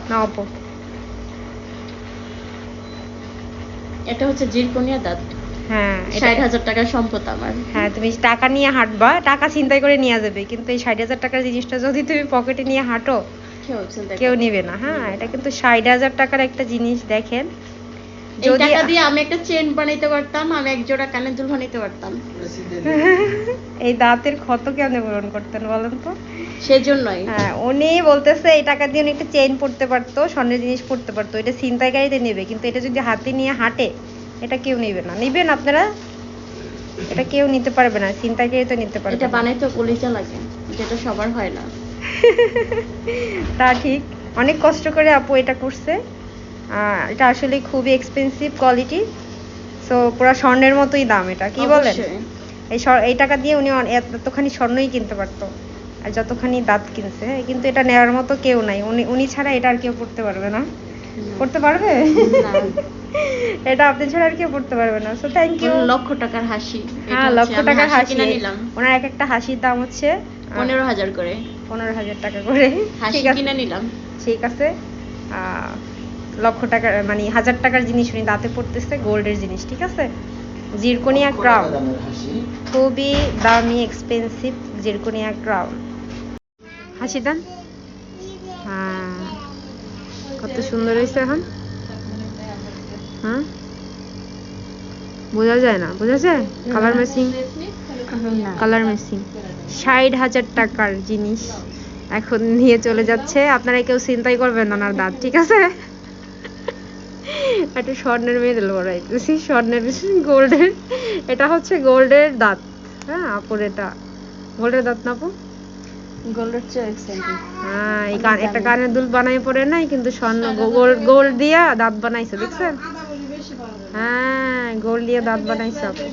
না আপু, এটা হচ্ছে জিরকোনিয়া দাঁত। হ্যাঁ 60,000 টাকার সম্পদ আমার। হ্যাঁ, তুমি টাকা নিয়ে হাঁটবা, টাকা ছিনতাই করে নিয়ে যাবে, কিন্তু এই 60,000 টাকার জিনিসটা যদি তুমি পকেটে নিয়ে হাঁটো কেউ নিবে না। হ্যাঁ, এটা কিন্তু 60,000 টাকার একটা জিনিস। দেখেন, এই টাকা দিয়ে আমি একটা চেন বানাইতে পারতাম, আমি এক জোড়া কানের দুল বানাইতে পারতাম। এই দাঁতের ক্ষত কেমনে পূরণ করতেন বলেন তো? সেজন্যই। হ্যাঁ, উনি বলতেছে এই টাকা দিয়ে উনি একটা চেইন পড়তে পারতো, স্বর্ণের জিনিস পড়তে পারতো, এটা ছিনতাইকারীতে নেবে, কিন্তু এটা যদি হাতে নিয়ে হাঁটে এটা কেউ নেবে না। নেবেন আপনারা? এটা কেউ নিতে পারবে না, ছিনতাইকারী তো নিতে পারবে। এটা বানাইতে কলিজা লাগে, যেটা সবার হয় না। তা ঠিক, অনেক কষ্ট করে আপু এটা করছে। এটা আসলে খুবই এক্সপেন্সিভ কোয়ালিটি, সো পুরো স্বর্ণের মতোই দাম এটা, কি বলেন? এই টাকা দিয়ে উনি এতখানি স্বর্ণই কিনতে পারতো, আর যতখানি দাঁত কিনছে। কিন্তু এটা নেওয়ার মতো কেউ নাই, উনি ছাড়া এটা আর কেউ পড়তে পারবে না। পড়তে পারবে না, এটা আপনি ছাড়া আর কেউ পড়তে পারবে না। So thank you. লক্ষ টাকার হাসি। হ্যাঁ, লক্ষ টাকার হাসি কিনে নিলাম। ওনার এক একটা হাসির দাম হচ্ছে 15,000 করে, 15,000 টাকা করে হাসি কিনে নিলাম। ঠিক আছে, লক্ষ টাকার মানে 1000 টাকার জিনিস উনি দাঁতে পড়তেছে, গোল্ডের জিনিস, ঠিক আছে? জিরকোনিয়া ক্রাউন, খুবই দামি এক্সপেন্সিভ জিরকোনিয়া ক্রাউন। হাসি দেন। হ্যাঁ, কত সুন্দর হয়েছে এখন। হ্যাঁ, বোঝা যায় না? বোঝা যায়? Colour matching, colour matching. 60,000 টাকার জিনিস এখন নিয়ে চলে যাচ্ছে। আপনারা কেউ চিন্তাই করবেন না ওনার দাঁত, ঠিক আছে? একটা স্বর্ণের মেডেল পরাইতেছি, স্বর্ণের গোল্ডের, এটা হচ্ছে গোল্ডের দাঁত। হ্যাঁ আপুর, এটা গোল্ডের দাঁত না আপু? গোল্ডের চেয়ে এক্সপেন্সিভ। হ্যাঁ, এই একটা কানের দুল বানাই পড়ে নাই, কিন্তু স্বর্ণ গোল্ড দিয়া দাঁত বানাইছে, দেখছেন? হ্যাঁ, গোল্ড দিয়ে দাঁত বানাইছে আপু।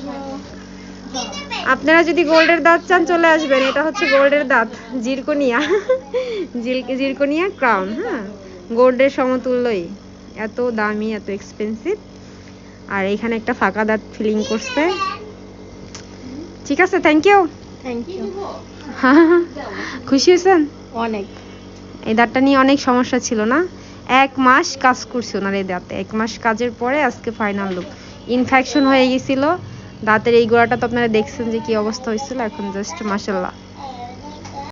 আপনারা যদি গোল্ডের দাঁত চান চলে আসবেন, এটা হচ্ছে গোল্ডের দাঁত, জিরকোনিয়া, জিরকোনিয়া ক্রাউন। হ্যাঁ, গোল্ডের সমতুল্যই, এত দামি, এত এক্সপেন্সিভ। আর এখানে একটা ফাঁকা দাঁত ফিলিং করছে। ঠিক আছে, থ্যাংক ইউ। Thank you. খুশি হয়েছেন? অনেক। এই দাঁতটা নিয়ে অনেক সমস্যা ছিল না, 1 মাস কাজ করছে ওনার এই দাঁতে। 1 মাস কাজের পরে আজকে ফাইনাল লুক। ইনফেকশন হয়ে গেছিল দাঁতের এই গোড়াটা, তো আপনারা দেখছেন যে কি অবস্থা হয়েছিল, এখন জাস্ট মাশাআল্লাহ